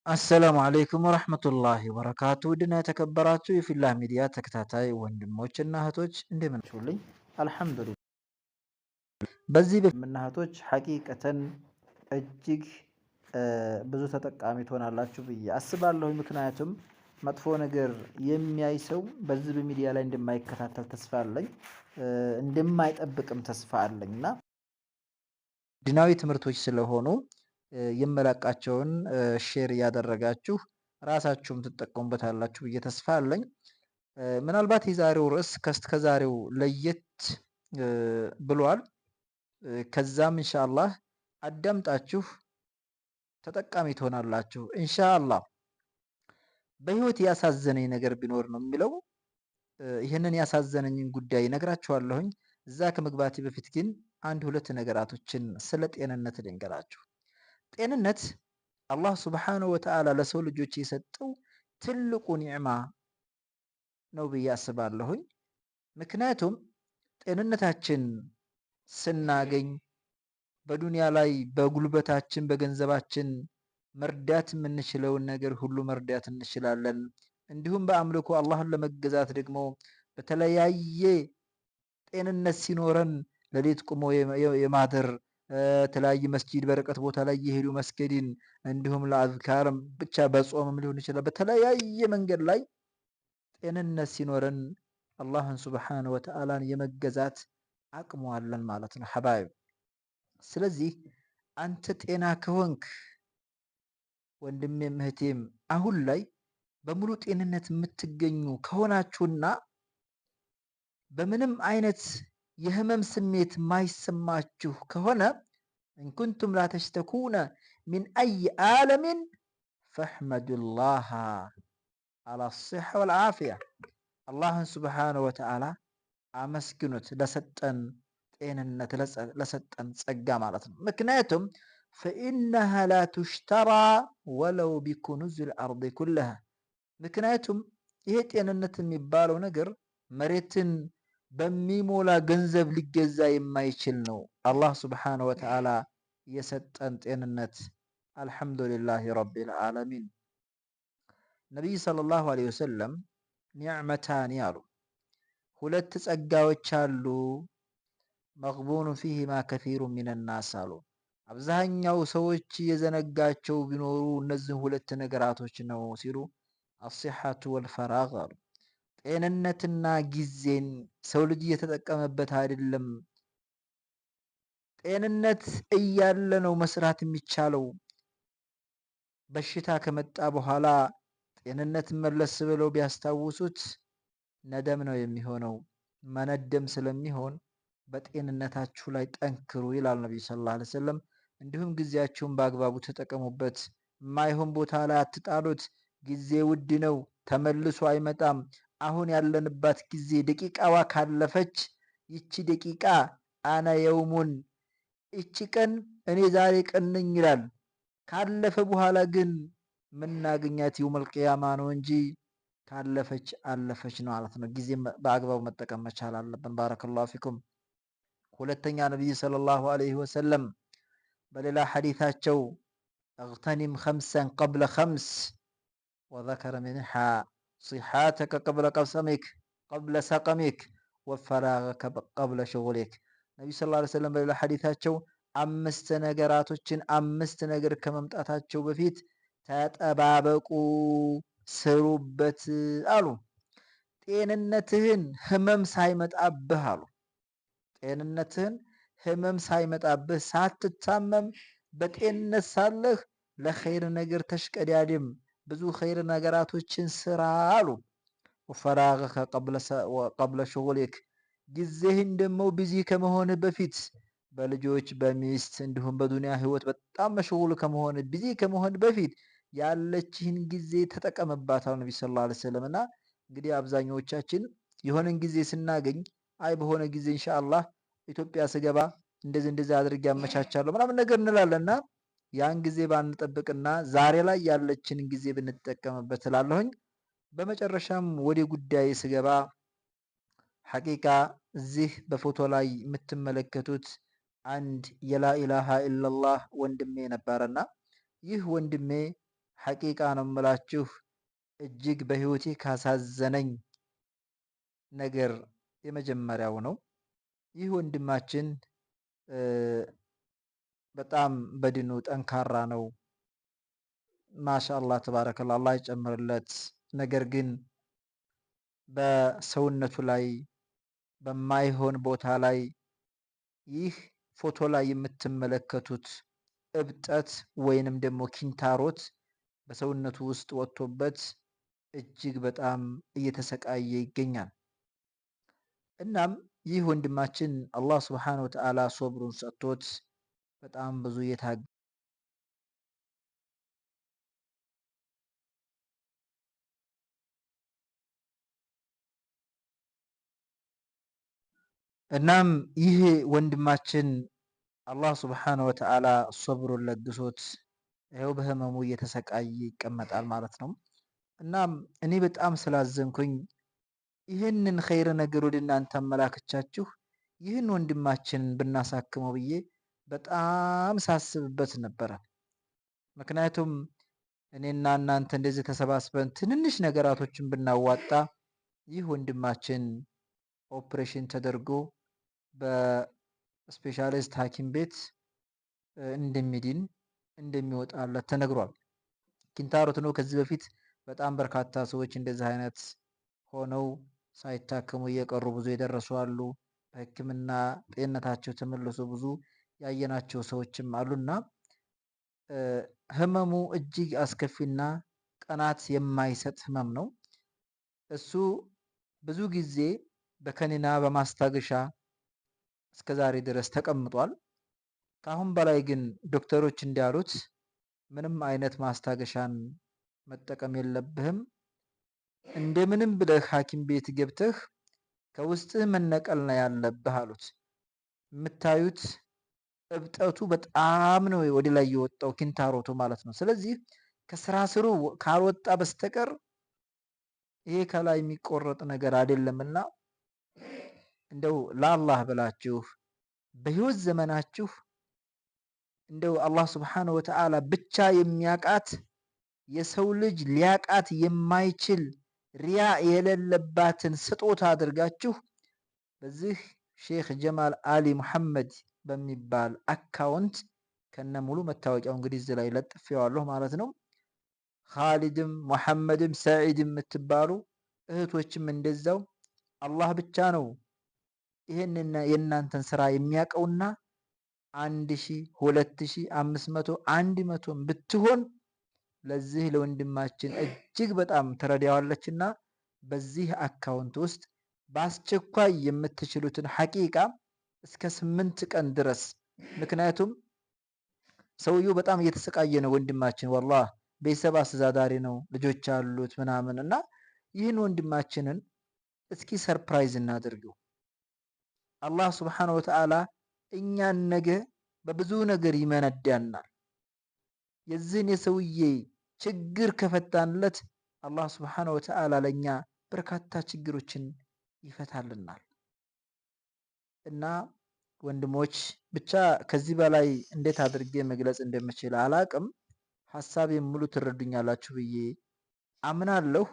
አሰላሙ አለይኩም ወራህመቱላሂ ወበረካቱ። ውድና የተከበራችሁ የፊላህ ሚዲያ ተከታታይ ወንድሞችና እህቶች እንደምን አላችሁልኝ? አልሐምዱሊላህ። በዚህ ወንድምና እህቶች ሐቂቀተን እጅግ ብዙ ተጠቃሚ ትሆናላችሁ ብዬ አስባለሁ። ምክንያቱም መጥፎ ነገር የሚያይ ሰው በዚህ በሚዲያ ላይ እንደማይከታተል ተስፋ አለኝ፣ እንደማይጠብቅም ተስፋ አለኝና ዲናዊ ትምህርቶች ስለሆኑ የመላቃቸውን ሼር እያደረጋችሁ ራሳችሁም ትጠቀሙበታላችሁ ብዬ ተስፋ አለኝ። ምናልባት የዛሬው ርዕስ ከዛሬው ለየት ብሏል። ከዛም ኢንሻአላህ አዳምጣችሁ ተጠቃሚ ትሆናላችሁ ኢንሻአላህ። በህይወት ያሳዘነኝ ነገር ቢኖር ነው የሚለው። ይህንን ያሳዘነኝን ጉዳይ ነግራችኋለሁኝ። እዛ ከመግባቴ በፊት ግን አንድ ሁለት ነገራቶችን ስለ ጤንነት ልንገራችሁ። ጤንነት አላህ ሱብሓነሁ ወተዓላ ለሰው ልጆች የሰጠው ትልቁ ኒዕማ ነው ብዬ አስባለሁኝ። ምክንያቱም ጤንነታችን ስናገኝ በዱንያ ላይ በጉልበታችን በገንዘባችን መርዳት የምንችለውን ነገር ሁሉ መርዳት እንችላለን። እንዲሁም በአምልኮ አላህን ለመገዛት ደግሞ በተለያየ ጤንነት ሲኖረን ሌሊት ቁሞ የማደር ተለያየ መስጂድ በርቀት ቦታ ላይ የሄዱ መስገድን እንዲሁም ለአዝካርም ብቻ በጾምም ሊሆን ይችላል። በተለያየ መንገድ ላይ ጤንነት ሲኖረን አላህን ሱብሓነሁ ወተዓላን የመገዛት አቅሙ አለን ማለት ነው ሐባይብ። ስለዚህ አንተ ጤና ከሆንክ ወንድሜም እህቴም አሁን ላይ በሙሉ ጤንነት የምትገኙ ከሆናችሁና በምንም አይነት የህመም ስሜት ማይሰማችሁ ከሆነ እንኩንቱም ላ ተሽተኩነ ሚን አይ ዓለምን ፈሕመዱላህ አላ ሲሐ ወልዓፊያ። አላህን ሱብሓነሁ ወተዓላ አመስግኑት ለሰጠን ጤንነት ለሰጠን ጸጋ ማለት ነው። ምክንያቱም ፈኢነሃ ላ ቱሽተራ ወለው ቢኩኑዚል አርድ ኩለሃ። ምክንያቱም ይሄ ጤንነት የሚባለው ነገር መሬትን በሚሞላ ገንዘብ ሊገዛ የማይችል ነው። አላህ ሱብሓነሁ ወተዓላ የሰጠን ጤንነት አልሐምዱሊላሂ ረቢል ዓለሚን። ነቢይ ሰለላሁ ዐለይሂ ወሰለም ኒዕመታኒ አሉ፣ ሁለት ጸጋዎች አሉ፣ መግቡኑ ፊሂማ ከሲሩ ሚነናስ አሉ። አብዛኛው ሰዎች የዘነጋቸው ቢኖሩ እነዚህን ሁለት ነገራቶች ነው ሲሉ አሲሐቱ ወልፈራግ አሉ። ጤንነትና ጊዜን ሰው ልጅ እየተጠቀመበት አይደለም። ጤንነት እያለ ነው መስራት የሚቻለው። በሽታ ከመጣ በኋላ ጤንነት መለስ ብለው ቢያስታውሱት ነደም ነው የሚሆነው። መነደም ስለሚሆን በጤንነታችሁ ላይ ጠንክሩ ይላል ነብዩ ሰለላሁ ዐለይሂ ወሰለም። እንዲሁም ጊዜያችሁን በአግባቡ ተጠቀሙበት። የማይሆን ቦታ ላይ አትጣሉት። ጊዜ ውድ ነው፣ ተመልሶ አይመጣም። አሁን ያለንባት ጊዜ ደቂቃዋ ካለፈች ይቺ ደቂቃ አነ የውሙን፣ ይቺ ቀን እኔ ዛሬ ቀን ነኝ ይላል። ካለፈ በኋላ ግን ምናገኛት የውመል ቂያማ ነው እንጂ ካለፈች አለፈች ነው ማለት ነው። ጊዜ በአግባቡ መጠቀም መቻል አለብን። ባረከላሁ ፊኩም። ሁለተኛ ነብይ ሰለላሁ ዐለይሂ ወሰለም በሌላ ሐዲታቸው እግተኒም ኸምሰን ቀብለ ኸምስ ወዘከረ ሚንሃ ሲሓተከ ቀብለ ሰቀሚክ ወፈራገከ ቀብለ ሽጉሊክ። ነቢዩ ሰለላሁ ዐለይሂ ወሰለም በሌላ ሐዲታቸው አምስት ነገራቶችን አምስት ነገር ከመምጣታቸው በፊት ተጠባበቁ፣ ስሩበት አሉ። ጤንነትህን ህመም ሳይመጣብህ አሉ። ጤንነትህን ህመም ሳይመጣብህ ሳትታመም በጤንነት ሳለህ ለኸይር ነገር ተሽቀዳድም፣ ብዙ ኸይር ነገራቶችን ስራ አሉ። ወፈራገከ ቀብለ ሽጉሊክ፣ ጊዜህን ደግሞ ቢዚ ከመሆንህ በፊት በልጆች በሚስት እንዲሁም በዱንያ ህይወት በጣም መሽጉል ከመሆን ቢዚ ከመሆን በፊት ያለችህን ጊዜ ተጠቀምባት አሉ ነቢ ሰለላሁ ዐለይሂ ወሰለም። እና እንግዲህ አብዛኛዎቻችን የሆነን ጊዜ ስናገኝ አይ በሆነ ጊዜ ኢንሻአላህ ኢትዮጵያ ስገባ እንደዚህ አድርጌ ያመቻቻለሁ ምናምን ነገር እንላለንና ያን ጊዜ ባንጠብቅና ዛሬ ላይ ያለችንን ጊዜ ብንጠቀምበት እላለሁኝ። በመጨረሻም ወደ ጉዳይ ስገባ ሐቂቃ እዚህ በፎቶ ላይ የምትመለከቱት አንድ የላኢላሃ ኢለላህ ወንድሜ ነበረና ይህ ወንድሜ ሐቂቃ ነው የምላችሁ እጅግ በህይወቴ ካሳዘነኝ ነገር የመጀመሪያው ነው። ይህ ወንድማችን በጣም በድኑ ጠንካራ ነው። ማሻአላህ ተባረከላህ፣ አላህ ይጨምርለት። ነገር ግን በሰውነቱ ላይ በማይሆን ቦታ ላይ ይህ ፎቶ ላይ የምትመለከቱት እብጠት ወይንም ደግሞ ኪንታሮት በሰውነቱ ውስጥ ወጥቶበት እጅግ በጣም እየተሰቃየ ይገኛል። እናም ይህ ወንድማችን አላህ ሱብሓነሁ ወተዓላ ሶብሩን ሰጥቶት በጣም ብዙ እናም ይህ ወንድማችን አላህ ሱብሓነሁ ወተዓላ ሶብሩን ለግሶት ይኸው በህመሙ እየተሰቃየ ይቀመጣል ማለት ነው። እናም እኔ በጣም ስላዘንኩኝ ይህንን ኸይር ነገር ወደ እናንተ አመላክቻችሁ ይህን ወንድማችንን ብናሳክመው ብዬ በጣም ሳስብበት ነበረ። ምክንያቱም እኔና እናንተ እንደዚህ ተሰባስበን ትንንሽ ነገራቶችን ብናዋጣ ይህ ወንድማችን ኦፕሬሽን ተደርጎ በስፔሻሊስት ሐኪም ቤት እንደሚድን እንደሚወጣለት ተነግሯል። ኪንታሮት ነው። ከዚህ በፊት በጣም በርካታ ሰዎች እንደዚህ አይነት ሆነው ሳይታከሙ እየቀሩ ብዙ የደረሱ አሉ። በሕክምና ጤንነታቸው ተመልሶ ብዙ ያየናቸው ሰዎችም አሉና ህመሙ እጅግ አስከፊና ቀናት የማይሰጥ ህመም ነው። እሱ ብዙ ጊዜ በከኒና በማስታገሻ እስከዛሬ ድረስ ተቀምጧል። ከአሁን በላይ ግን ዶክተሮች እንዳሉት ምንም አይነት ማስታገሻን መጠቀም የለብህም፣ እንደምንም ብለህ ሐኪም ቤት ገብተህ ከውስጥህ መነቀል ነው ያለብህ አሉት። የምታዩት እብጠቱ በጣም ነው ወደ ላይ የወጣው ኪንታሮቱ ማለት ነው። ስለዚህ ከስራ ስሩ ካልወጣ በስተቀር ይሄ ከላይ የሚቆረጥ ነገር አይደለምና እንደው ለአላህ ብላችሁ በህይወት ዘመናችሁ እንደው አላህ ሱብሓነሁ ወተዓላ ብቻ የሚያቃት የሰው ልጅ ሊያቃት የማይችል ሪያ የሌለባትን ስጦታ አድርጋችሁ በዚህ ሼክ ጀማል አሊ ሙሐመድ በሚባል አካውንት ከነ ሙሉ መታወቂያው እንግዲህ እዚህ ላይ ለጥፌዋለሁ ማለት ነው። ኻሊድም ሙሐመድም ሰዒድም የምትባሉ እህቶችም እንደዛው አላህ ብቻ ነው ይሄንን የእናንተን ስራ የሚያውቀውና 1000 2000 500 100 ብትሆን ለዚህ ለወንድማችን እጅግ በጣም ትረዳዋለችና በዚህ አካውንት ውስጥ በአስቸኳይ የምትችሉትን ሐቂቃ እስከ 8 ቀን ድረስ ምክንያቱም ሰውየው በጣም እየተሰቃየ ነው ወንድማችን። ወላሂ ቤተሰብ አስተዳዳሪ ነው፣ ልጆች አሉት ምናምን እና ይህን ወንድማችንን እስኪ ሰርፕራይዝ እናድርገው። አላህ ሱብሓነሁ ወተዓላ እኛን ነገ በብዙ ነገር ይመነዳናል። የዚህን የሰውዬ ችግር ከፈታንለት አላህ ሱብሓነሁ ወተዓላ ለኛ በርካታ ችግሮችን ይፈታልናል። እና ወንድሞች ብቻ ከዚህ በላይ እንዴት አድርጌ መግለጽ እንደምችል አላቅም። ሐሳቤን ሙሉ ትረዱኛላችሁ ብዬ አምናለሁ።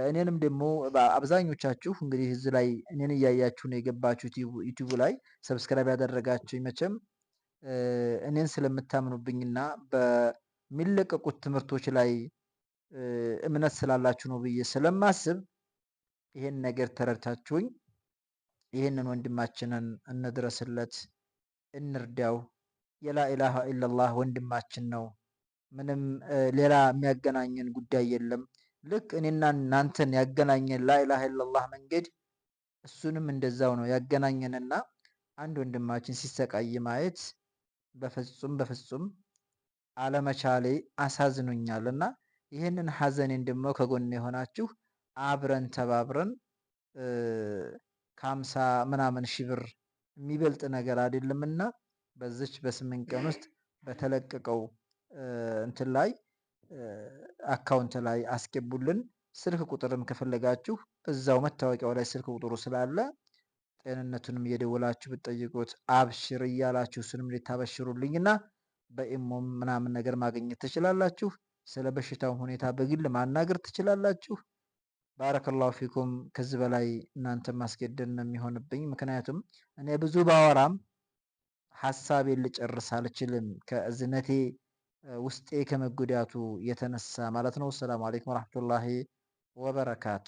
እኔንም ደግሞ አብዛኞቻችሁ እንግዲህ እዚህ ላይ እኔን እያያችሁ ነው የገባችሁት ዩቲዩብ ላይ ሰብስክራይብ ያደረጋችሁ መቼም እኔን ስለምታምኑብኝና በሚለቀቁት ትምህርቶች ላይ እምነት ስላላችሁ ነው ብዬ ስለማስብ ይሄን ነገር ተረድታችሁኝ ይሄንን ወንድማችንን እንድረስለት፣ እንርዳው። የላኢላሃ ኢለላህ ወንድማችን ነው። ምንም ሌላ የሚያገናኘን ጉዳይ የለም። ልክ እኔና እናንተን ያገናኘን ላኢላሃ ኢለላህ መንገድ እሱንም እንደዛው ነው ያገናኘንና አንድ ወንድማችን ሲሰቃይ ማየት በፍጹም አለመቻሌ አሳዝኖኛልና ይህንን ሐዘኔን ደግሞ ከጎን የሆናችሁ አብረን ተባብረን ከ50 ምናምን ሺህ ብር የሚበልጥ ነገር አይደለምና በዚች በ8 ቀን ውስጥ በተለቀቀው እንትን ላይ አካውንት ላይ አስገቡልን። ስልክ ቁጥርም ከፈለጋችሁ እዛው መታወቂያው ላይ ስልክ ቁጥሩ ስላለ ጤንነቱንም እየደወላችሁ ብትጠይቁት አብሽር እያላችሁ እሱንም ልታበሽሩልኝና በኢሞም ምናምን ነገር ማግኘት ትችላላችሁ። ስለ በሽታው ሁኔታ በግል ማናገር ትችላላችሁ። ባረከላሁ ፊኩም። ከዚህ በላይ እናንተ ማስገደድ ነው የሚሆንብኝ። ምክንያቱም እኔ ብዙ ባወራም ሐሳቤን ልጨርስ አልችልም ከእዝነቴ ውስጤ ከመጎዳቱ የተነሳ ማለት ነው። ሰላም አለይኩም ወራህመቱላሂ ወበረካቱ።